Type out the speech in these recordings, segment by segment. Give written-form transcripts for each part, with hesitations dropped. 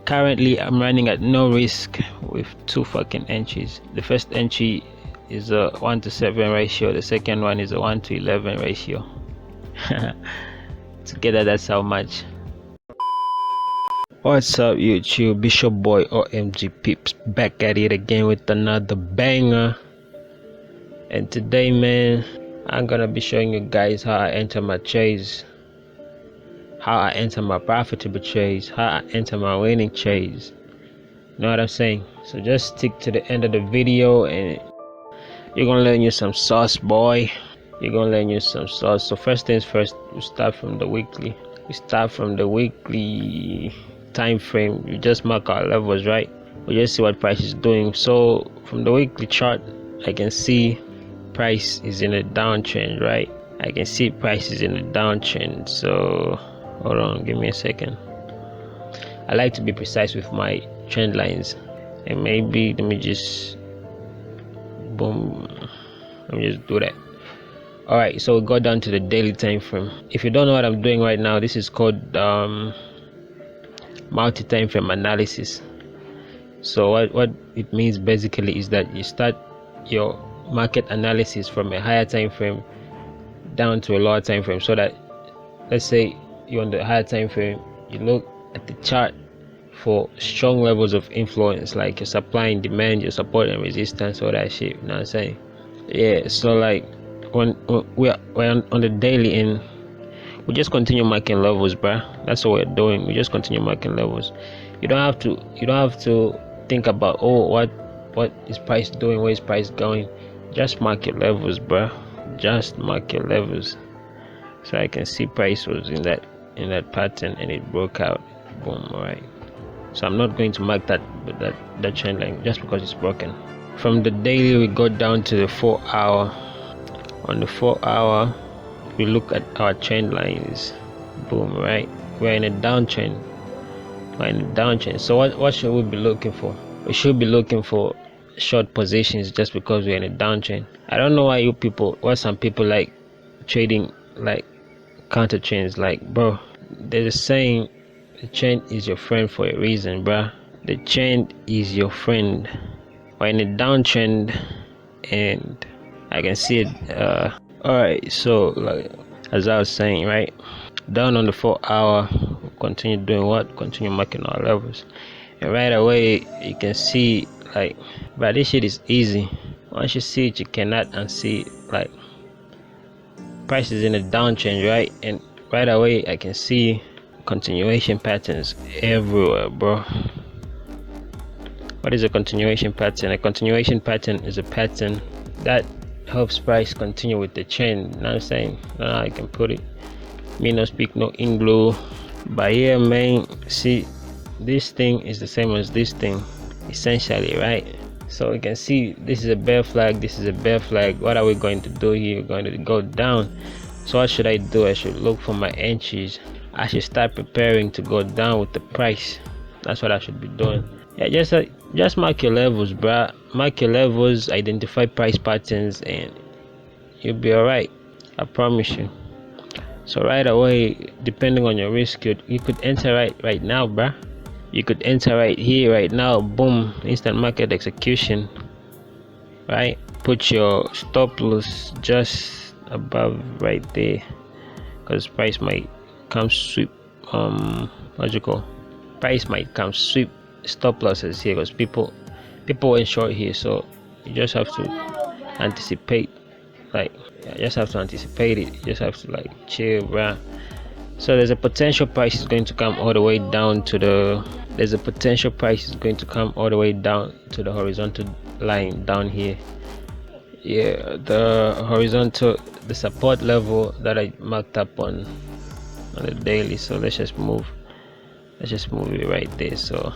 Currently I'm running at no risk with 2 fucking entries. The first entry is a 1-to-7 ratio, the second one is a 1-to-11 ratio. Together that's how much. What's up YouTube, Bishop Boy omgpips back at it again with another banger. And today, man, I'm gonna be showing you guys how I enter my trades, how I enter my profitable trades, how I enter my winning trades. You know what I'm saying? So just stick to the end of the video and you're gonna learn you some sauce, boy. You're gonna learn you some sauce. So first things first, we start from the weekly. We start from the weekly time frame. We just mark our levels, right? We just see what price is doing. So from the weekly chart, I can see price is in a downtrend, right? I can see price is in a downtrend. So hold on, give me a second. I like to be precise with my trend lines, and maybe let me just boom, let me just do that. All right, so we go down to the daily time frame. If you don't know what I'm doing right now, this is called multi-time frame analysis. So what it means basically is that you start your market analysis from a higher time frame down to a lower time frame, so that let's say you're on the higher time frame, you look at the chart for strong levels of influence, like your supply and demand, your support and resistance, all that shit. You know what I'm saying? Yeah, so like when we're on the daily, and we just continue marking levels, bruh. That's what we're doing. We just continue marking levels. You don't have to think about, oh, what is price doing, where is price going. Just mark your levels, bruh. Just mark your levels. So I can see price was in that pattern and it broke out. Boom. All right, so I'm not going to mark that trend line just because it's broken. From the daily, we go down to the 4 hour. On the 4 hour, we look at our trend lines. Boom. Right, we're in a downtrend. So what should we be looking for? We should be looking for short positions just because we're in a downtrend. I don't know why some people like trading like counter trends. Like, bro, there's a saying, the trend is your friend for a reason, bro. The trend is your friend. We're in a downtrend and I can see it. Alright, so like as I was saying, right, down on the 4 hour, we'll continue doing what? Continue marking our levels, and right away you can see, like, but this shit is easy. Once you see it, you cannot unsee it. Like, price is in a downtrend, right? And right away I can see continuation patterns everywhere, bro. What is a continuation pattern? A continuation pattern is a pattern that helps price continue with the trend. You know what I'm saying? I don't know how I can put it. Me no speak no English, but yeah, man, see, this thing is the same as this thing essentially, right? So you can see this is a bear flag, this is a bear flag. What are we going to do here? We're going to go down. So what should I do? I should look for my entries. I should start preparing to go down with the price. That's what I should be doing. Yeah, just mark your levels, bruh. Mark your levels, identify price patterns, and you'll be alright. I promise you. So right away, depending on your risk, you could enter right now, bruh. You could enter right here, right now. Boom, instant market execution. Right, put your stop loss just above right there, because price might come sweep. Price might come sweep stop losses here, because people went short here. So you just have to anticipate. Like, you just have to anticipate it. You just have to like chill, bruh. So there's a potential price is going to come all the way down to the horizontal line down here. Yeah, the support level that I marked up on the daily. So let's just move it right there. So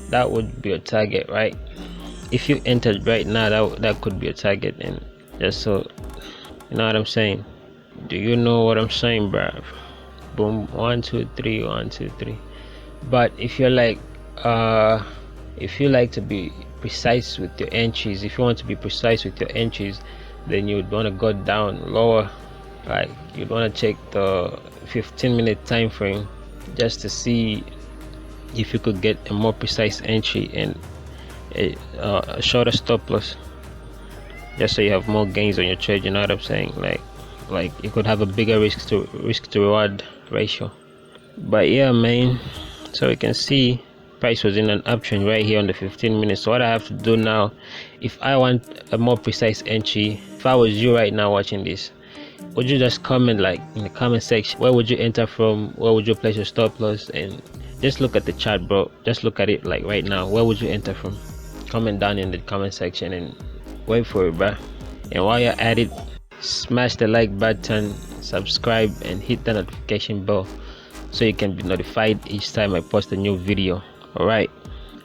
that would be a target, right? If you entered right now, that could be a target. And just so you know what I'm saying. Do you know what I'm saying, bruh? Boom, 1 2 3, 1 2 3. But if you're like if you like to be precise with your entries, if you want to be precise with your entries, then you would want to go down lower. Like, you'd want to check the 15-minute time frame just to see if you could get a more precise entry and a shorter stop loss, just so you have more gains on your trade. You know what I'm saying? Like you could have a bigger risk to reward ratio. But yeah, man, so we can see price was in an uptrend right here on the 15 minutes. So what I have to do now, if I want a more precise entry, if I was you right now watching this, would you just comment like in the comment section, where would you enter from, where would you place your stop loss, and just look at the chart, bro. Just look at it like right now, where would you enter from? Comment down in the comment section and wait for it, bro. And while you're at it, smash the like button, subscribe, and hit the notification bell so you can be notified each time I post a new video. Alright,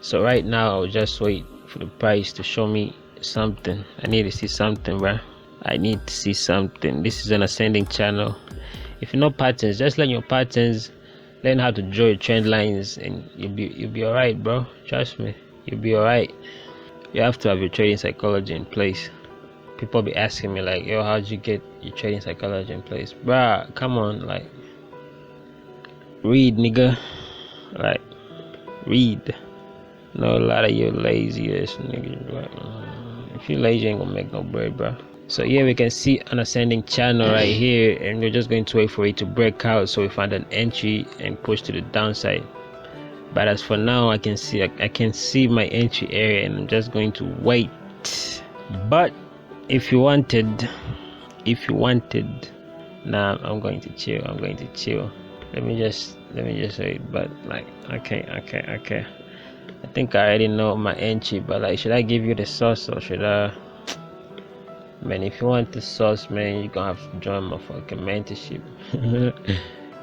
so right now I'll just wait for the price to show me something. I need to see something, bro. I need to see something. This is an ascending channel. If you know patterns, just learn your patterns, learn how to draw your trend lines, and you'll be alright, bro. Trust me, you'll be alright. You have to have your trading psychology in place. People be asking me like, yo, how'd you get your trading psychology in place? Bruh, come on, like, read, nigga. Like, read. No, a lot of you lazy ass niggas. Like, if you lazy, you ain't gonna make no bread, bro. So here we can see an ascending channel right here, and we're just going to wait for it to break out so we find an entry and push to the downside. But as for now, I can see my entry area, and I'm just going to wait. But if you wanted, nah, I'm going to chill. Let me just wait. But like, okay. I think I already know my entry, but like, should I give you the source or should I? Man, if you want the source, man, you're gonna have to join my fucking mentorship.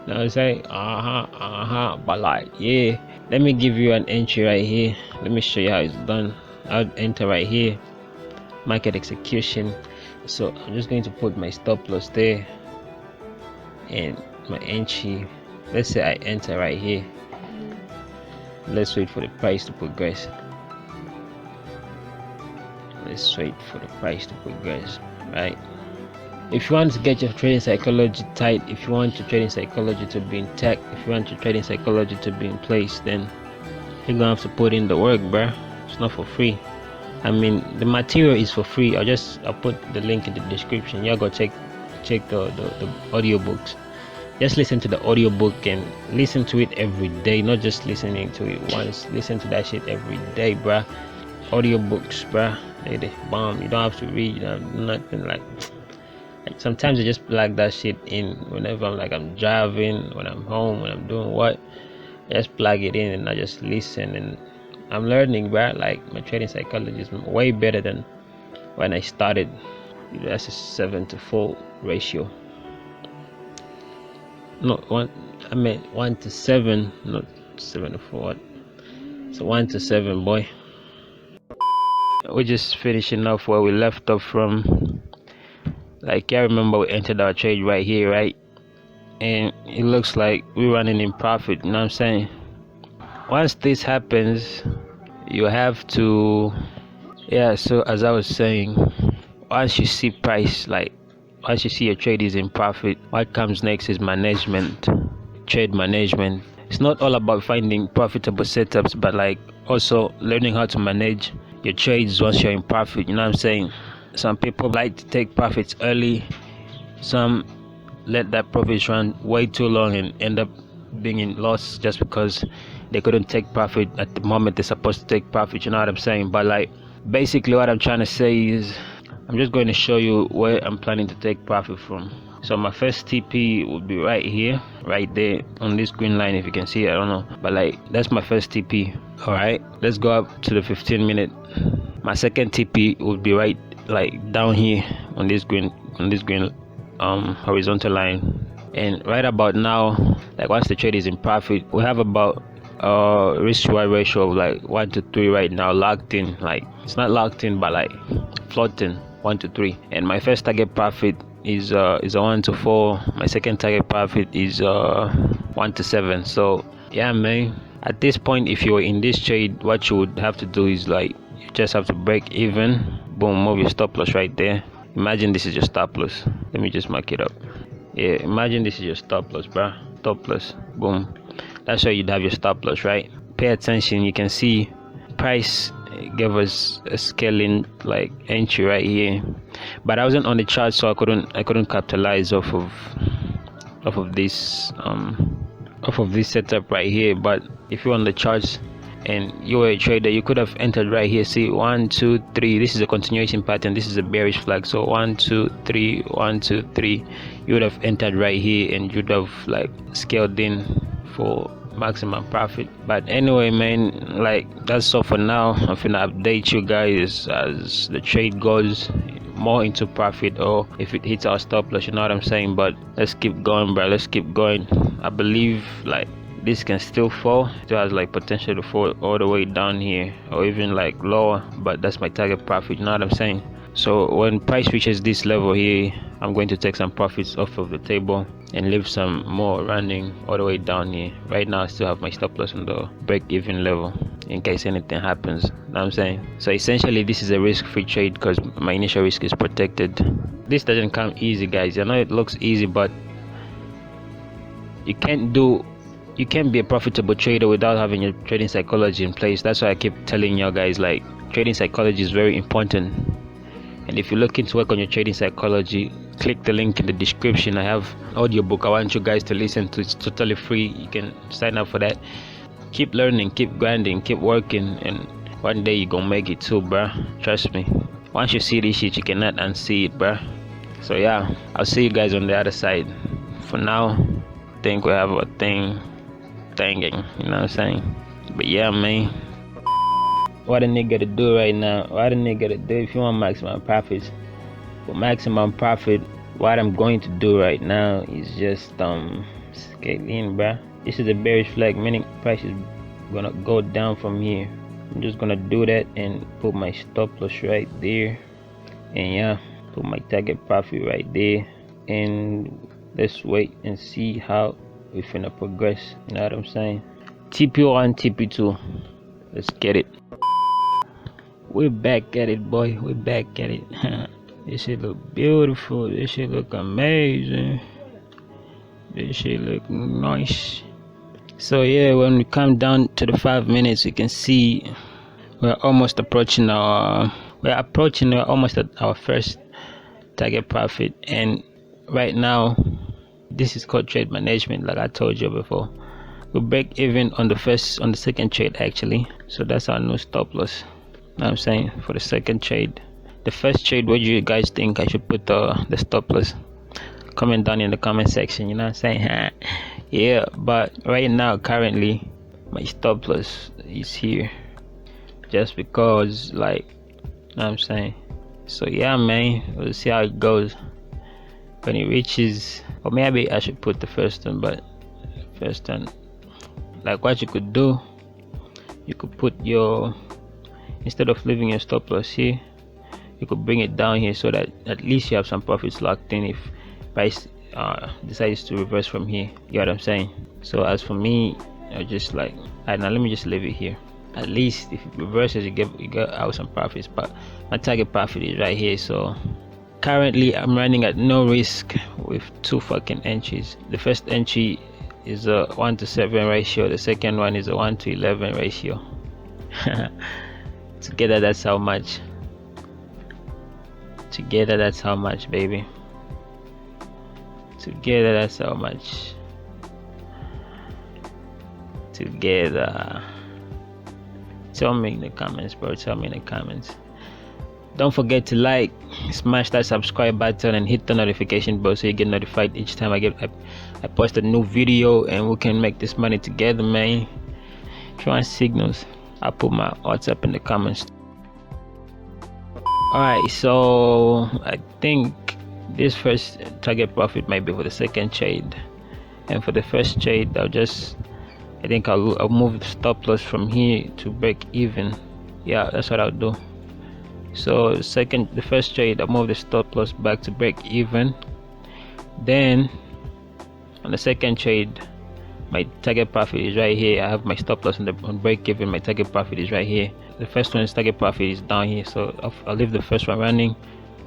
Now I'm saying, but like, yeah, let me give you an entry right here. Let me show you how it's done. I'll enter right here, market execution. So I'm just going to put my stop loss there and my entry. Let's say I enter right here. Let's wait for the price to progress. Right? If you want to get your trading psychology tight, if you want your trading psychology to be intact, if you want your trading psychology to be in place, then you're gonna have to put in the work, bruh. It's not for free. I mean, the material is for free. I'll put the link in the description. Y'all go check the audiobooks. Just listen to the audiobook and listen to it every day, not just listening to it once. Listen to that shit every day, bruh. Audiobooks, bruh. They bomb. You don't have to read, you know, nothing. Like sometimes I just plug that shit in whenever I'm driving, when I'm home, when I'm doing what. I just plug it in and I just listen, and I'm learning, bruh. Like, my trading psychology is way better than when I started. That's a 7-to-4 ratio. No, 1 to 7, not 7 to 4. So 1 to 7, boy. We're just finishing off where we left off from. Like, I remember we entered our trade right here, right? And it looks like we're running in profit, you know what I'm saying? Once this happens, you have to, yeah, so as I was saying, once you see price, like once you see your trade is in profit, what comes next is management, trade management. It's not all about finding profitable setups, but like also learning how to manage your trades once you're in profit, you know what I'm saying? Some people like to take profits early, some let that profits run way too long and end up being in loss just because they couldn't take profit at the moment they're supposed to take profit, you know what I'm saying? But like, basically what I'm trying to say is, I'm just going to show you where I'm planning to take profit from. So my first TP would be right here, right there on this green line, if you can see it, I don't know, but like, that's my first TP. All right, let's go up to the 15-minute. My second TP would be right like down here on this green horizontal line. And right about now, like once the trade is in profit, we have about risk reward ratio of like 1 to 3 right now, locked in. Like, it's not locked in, but like floating 1 to 3. And my first target profit is a 1 to 4. My second target profit is 1 to 7. So yeah, man, at this point, if you're in this trade, what you would have to do is like, you just have to break even. Boom, move your stop loss right there. Imagine this is your stop loss. Let me just mark it up. Yeah, imagine this is your stop loss, bruh. Stop loss. Boom. That's where you'd have your stop loss, right? pay attention, you can see price gave us a scaling like entry right here, but I wasn't on the chart, so I couldn't capitalize off of this setup right here. But if you're on the charts and you're a trader, you could have entered right here. See, 1 2 3, this is a continuation pattern, this is a bearish flag, so 1 2 3 1 2 3, you would have entered right here and you'd have like scaled in for maximum profit. But anyway, man, like that's all for now. I'm gonna update you guys as the trade goes more into profit, or if it hits our stop loss, you know what I'm saying. But let's keep going, bro, let's keep going. I believe like this can still fall, still has like potential to fall all the way down here or even like lower, but that's my target profit, you know what I'm saying. So when price reaches this level here, I'm going to take some profits off of the table and leave some more running all the way down here. Right now I still have my stop loss on the break-even level in case anything happens, you know what I'm saying. So essentially this is a risk-free trade because my initial risk is protected. This doesn't come easy, guys. I know it looks easy, but you can't be a profitable trader without having your trading psychology in place. That's why I keep telling you guys, like, trading psychology is very important. And if you're looking to work on your trading psychology, click the link in the description. I have an audiobook I want you guys to listen to. It's totally free. You can sign up for that. Keep learning, keep grinding, keep working, and one day you're gonna make it too, bruh. Trust me. Once you see this shit, you cannot unsee it, bruh. So yeah, I'll see you guys on the other side. For now, I think we have a thinging, you know what I'm saying. But yeah, man, what a nigga to do right now, what a nigga to do if you want maximum profits. For maximum profit, what I'm going to do right now is just scale in, bruh. This is a bearish flag, meaning price is gonna go down from here. I'm just gonna do that and put my stop loss right there, and yeah, put my target profit right there, and let's wait and see how we finna progress, you know what I'm saying. TP1, TP2, let's get it. We're back at it, boy, we're back at it. This shit look beautiful, this shit look amazing, this shit look nice. So yeah, when we come down to the 5 minutes, you can see we're almost approaching almost at our first target profit. And right now, this is called trade management, like I told you before. We break even on the second trade actually, so that's our new stop loss, you know what I'm saying, for the second trade. The first trade, what do you guys think I should put the stop loss? Comment down in the comment section, you know what I'm saying. Yeah, but right now currently my stop loss is here just because, like, you know what I'm saying. So yeah, man, we'll see how it goes when it reaches, or maybe I should put the first one. But first one, like, what you could do, you could put your, instead of leaving your stop loss here, you could bring it down here so that at least you have some profits locked in if price decides to reverse from here, you know what I'm saying. So as for me, I just like, alright, now let me just leave it here. At least if it reverses, you get out some profits. But my target profit is right here. So currently I'm running at no risk with 2 fucking entries. The first entry is a 1-to-7 ratio, the second one is a 1-to-11 ratio. Together that's how much. Together that's how much, baby. Together that's how much. Together. Tell me in the comments, bro. Tell me in the comments. Don't forget to like, smash that subscribe button, and hit the notification bell so you get notified each time I post a new video, and we can make this money together, man. Try signals. I'll put my WhatsApp in the comments. Alright, so I think this first target profit might be for the second trade, and for the first trade I'll move the stop loss from here to break even. Yeah, that's what I'll do. So the first trade, I'll move the stop loss back to break even. Then on the second trade, my target profit is right here. I have my stop loss on break even. My target profit is right here. The first one's target profit is down here, so I'll leave the first one running.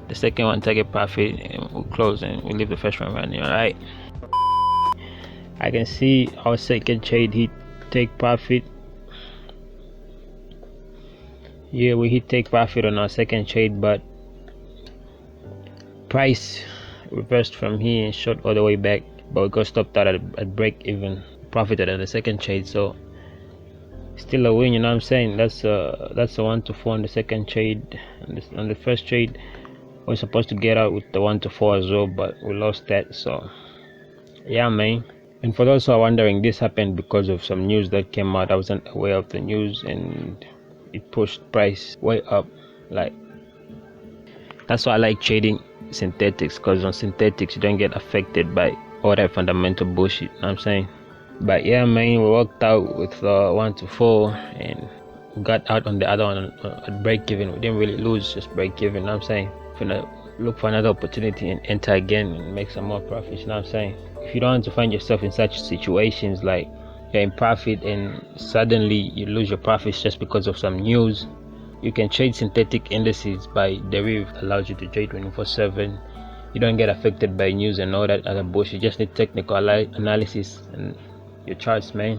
The second one target profit, and we'll close, and we'll leave the first one running. Alright, I can see our second trade hit take profit. Yeah, we hit take profit on our second trade, but price reversed from here and shot all the way back, but we got stopped out at break even, profited on the second trade, so still a win, you know what I'm saying? That's a 1 to 4 on the second trade. On the first trade we're supposed to get out with the 1 to 4 as well, but we lost that. So yeah, man. And for those who are wondering, this happened because of some news that came out. I wasn't aware of the news and it pushed price way up. Like, that's why I like trading synthetics, because on synthetics you don't get affected by all that fundamental bullshit, you know what I'm saying? But yeah, man, we worked out with 1 to 4 and got out on the other one at break even. We didn't really lose, just break even, you know what I'm saying? Gonna look for another opportunity and enter again and make some more profits, you know what I'm saying? If you don't want to find yourself in such situations like you're in profit and suddenly you lose your profits just because of some news, you can trade synthetic indices by DERIV. Allows you to trade 24/7. You don't get affected by news and all that other bullshit. You just need technical analysis and your charts, man.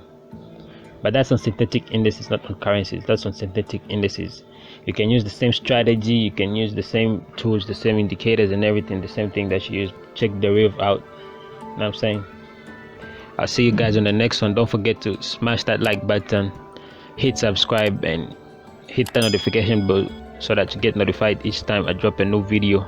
But that's on synthetic indices, not on currencies. That's on synthetic indices. You can use the same strategy, you can use the same tools, the same indicators and everything, the same thing that you use. Check DERIV out, you know what I'm saying? I'll see you guys on the next one. Don't forget to smash that like button, hit subscribe and hit the notification bell so that you get notified each time I drop a new video.